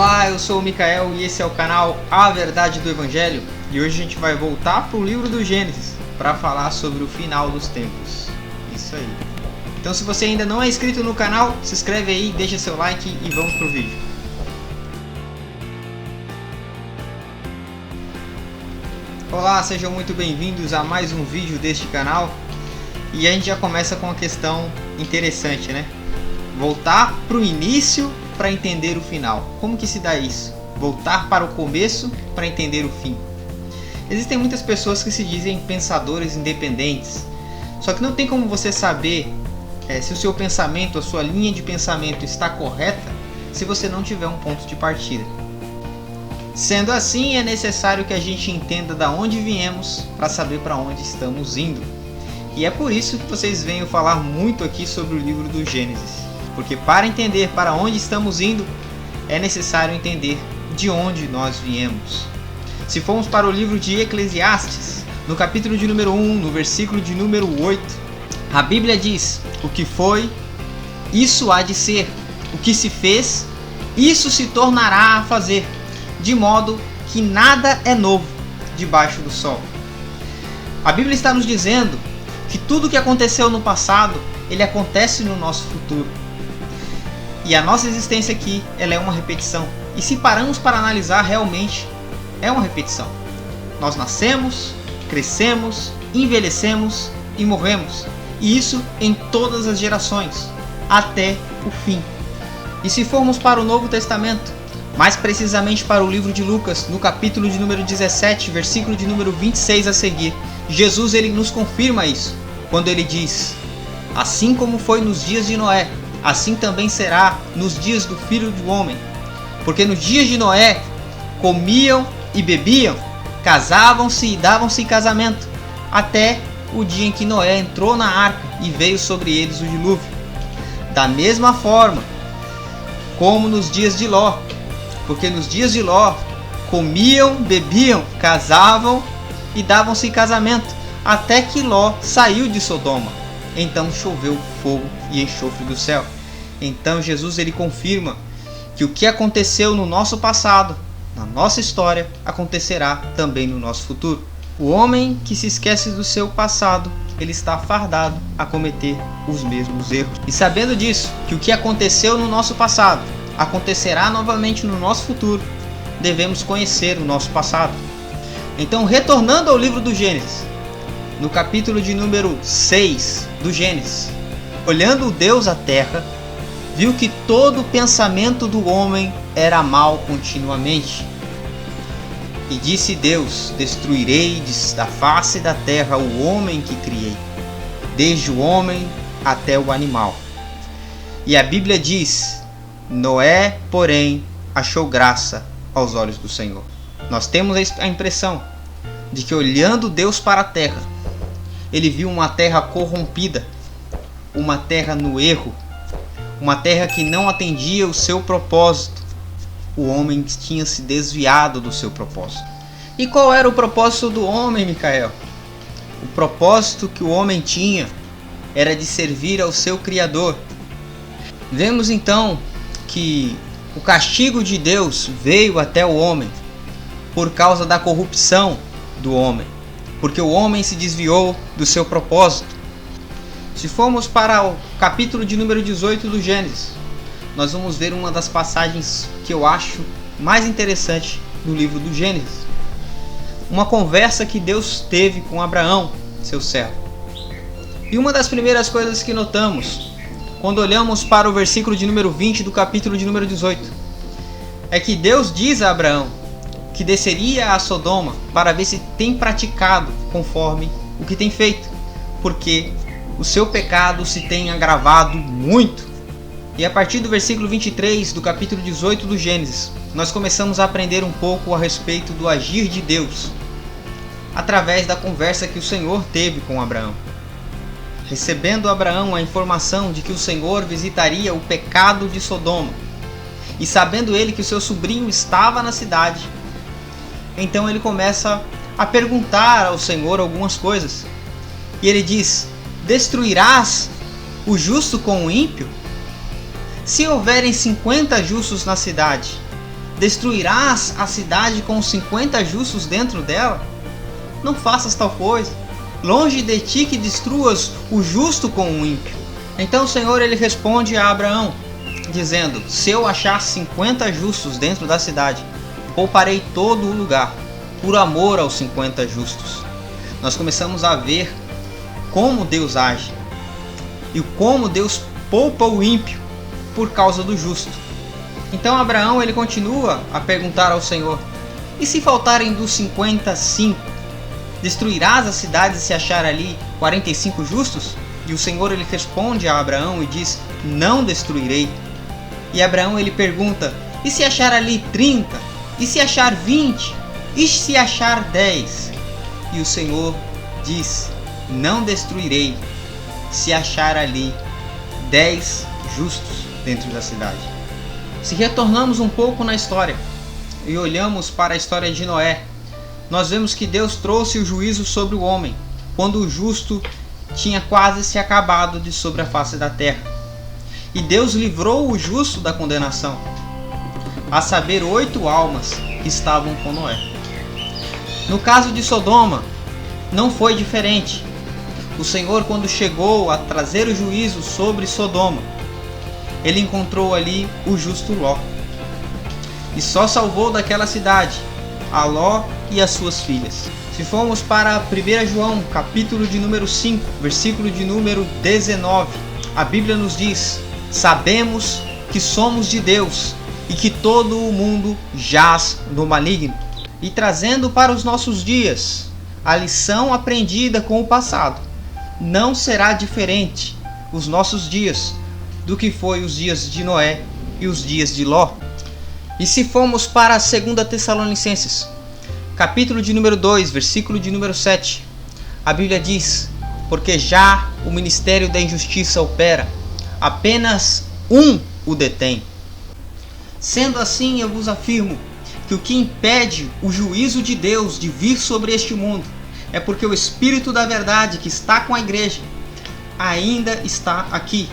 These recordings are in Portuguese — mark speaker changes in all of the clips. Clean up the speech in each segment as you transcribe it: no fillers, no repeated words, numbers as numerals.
Speaker 1: Olá, eu sou o Mikael e esse é o canal A Verdade do Evangelho. E hoje a gente vai voltar para o livro do Gênesis para falar sobre o final dos tempos. Isso aí. Então se você ainda não é inscrito no canal, se inscreve aí, deixa seu like e vamos pro vídeo. Olá, sejam muito bem-vindos a mais um vídeo deste canal. E a gente já começa com uma questão interessante, né? Voltar para o início para entender o final. Como que se dá isso? Voltar para o começo para entender o fim. Existem muitas pessoas que se dizem pensadores independentes. Só que não tem como você saber se o seu pensamento, a sua linha de pensamento está correta se você não tiver um ponto de partida. Sendo assim, é necessário que a gente entenda de onde viemos para saber para onde estamos indo. E é por isso que vocês veem eu falar muito aqui sobre o livro do Gênesis. Porque para entender para onde estamos indo, é necessário entender de onde nós viemos. Se formos para o livro de Eclesiastes, no capítulo de número 1, no versículo de número 8, a Bíblia diz: o que foi, isso há de ser. O que se fez, isso se tornará a fazer. De modo que nada é novo debaixo do sol. A Bíblia está nos dizendo que tudo o que aconteceu no passado, ele acontece no nosso futuro. E a nossa existência aqui, ela é uma repetição. E se paramos para analisar, realmente é uma repetição. Nós nascemos, crescemos, envelhecemos e morremos. E isso em todas as gerações, até o fim. E se formos para o Novo Testamento, mais precisamente para o livro de Lucas, no capítulo de número 17, versículo de número 26 a seguir, Jesus ele nos confirma isso, quando ele diz: assim como foi nos dias de Noé, assim também será nos dias do Filho do Homem. Porque nos dias de Noé, comiam e bebiam, casavam-se e davam-se em casamento, até o dia em que Noé entrou na arca e veio sobre eles o dilúvio. Da mesma forma, como nos dias de Ló, porque nos dias de Ló, comiam, bebiam, casavam e davam-se em casamento, até que Ló saiu de Sodoma. Então choveu fogo e enxofre do céu. Então Jesus ele confirma que o que aconteceu no nosso passado, na nossa história, acontecerá também no nosso futuro. O homem que se esquece do seu passado, ele está fardado a cometer os mesmos erros. E sabendo disso, que o que aconteceu no nosso passado acontecerá novamente no nosso futuro, devemos conhecer o nosso passado. Então, retornando ao livro do Gênesis, no capítulo de número 6 do Gênesis, olhando Deus à terra, viu que todo o pensamento do homem era mal continuamente. E disse Deus: destruirei da face da terra o homem que criei, desde o homem até o animal. E a Bíblia diz: Noé, porém, achou graça aos olhos do Senhor. Nós temos a impressão de que, olhando Deus para a terra, ele viu uma terra corrompida, uma terra no erro, uma terra que não atendia o seu propósito. O homem tinha se desviado do seu propósito. E qual era o propósito do homem, Mikael? O propósito que o homem tinha era de servir ao seu Criador. Vemos então que o castigo de Deus veio até o homem por causa da corrupção do homem, porque o homem se desviou do seu propósito. Se formos para o capítulo de número 18 do Gênesis, nós vamos ver uma das passagens que eu acho mais interessante do livro do Gênesis. Uma conversa que Deus teve com Abraão, seu servo. E uma das primeiras coisas que notamos, quando olhamos para o versículo de número 20 do capítulo de número 18, é que Deus diz a Abraão que desceria a Sodoma para ver se tem praticado conforme o que tem feito, porque o seu pecado se tem agravado muito. E a partir do versículo 23 do capítulo 18 do Gênesis, nós começamos a aprender um pouco a respeito do agir de Deus, através da conversa que o Senhor teve com Abraão. Recebendo Abraão a informação de que o Senhor visitaria o pecado de Sodoma, e sabendo ele que o seu sobrinho estava na cidade, então ele começa a perguntar ao Senhor algumas coisas. E ele diz: destruirás o justo com o ímpio? Se houverem 50 justos na cidade, Destruirás a cidade com 50 justos dentro dela? Não faças tal coisa. Longe de ti que destruas o justo com o ímpio. Então o Senhor ele responde a Abraão, dizendo: se eu achar 50 justos dentro da cidade, pouparei todo o lugar, por amor aos 50 justos. Nós começamos a ver como Deus age e como Deus poupa o ímpio por causa do justo. Então Abraão ele continua a perguntar ao Senhor: e se faltarem dos 55, destruirás a cidade se achar ali 45 justos? E o Senhor ele responde a Abraão e diz: não destruirei. E Abraão ele pergunta: e se achar ali 30? E se achar 20? E se achar 10? E o Senhor diz: não destruirei se achar ali 10 justos dentro da cidade. Se retornamos um pouco na história e olhamos para a história de Noé, nós vemos que Deus trouxe o juízo sobre o homem quando o justo tinha quase se acabado de sobre a face da terra. E Deus livrou o justo da condenação, a saber, 8 almas que estavam com Noé. No caso de Sodoma, não foi diferente. O Senhor, quando chegou a trazer o juízo sobre Sodoma, ele encontrou ali o justo Ló. E só salvou daquela cidade a Ló e as suas filhas. Se formos para 1 João, capítulo de número 5, versículo de número 19, a Bíblia nos diz: sabemos que somos de Deus e que todo o mundo jaz no maligno. E trazendo para os nossos dias a lição aprendida com o passado, não será diferente os nossos dias do que foi os dias de Noé e os dias de Ló. E se formos para 2 Tessalonicenses, capítulo de número 2, versículo de número 7, a Bíblia diz: porque já o ministério da injustiça opera, apenas um o detém. Sendo assim, eu vos afirmo que o que impede o juízo de Deus de vir sobre este mundo é porque o Espírito da verdade que está com a igreja ainda está aqui,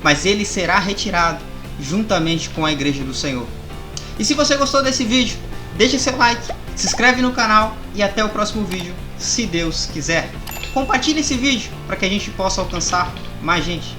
Speaker 1: mas ele será retirado juntamente com a igreja do Senhor. E se você gostou desse vídeo, deixe seu like, se inscreve no canal e até o próximo vídeo, se Deus quiser. Compartilhe esse vídeo para que a gente possa alcançar mais gente.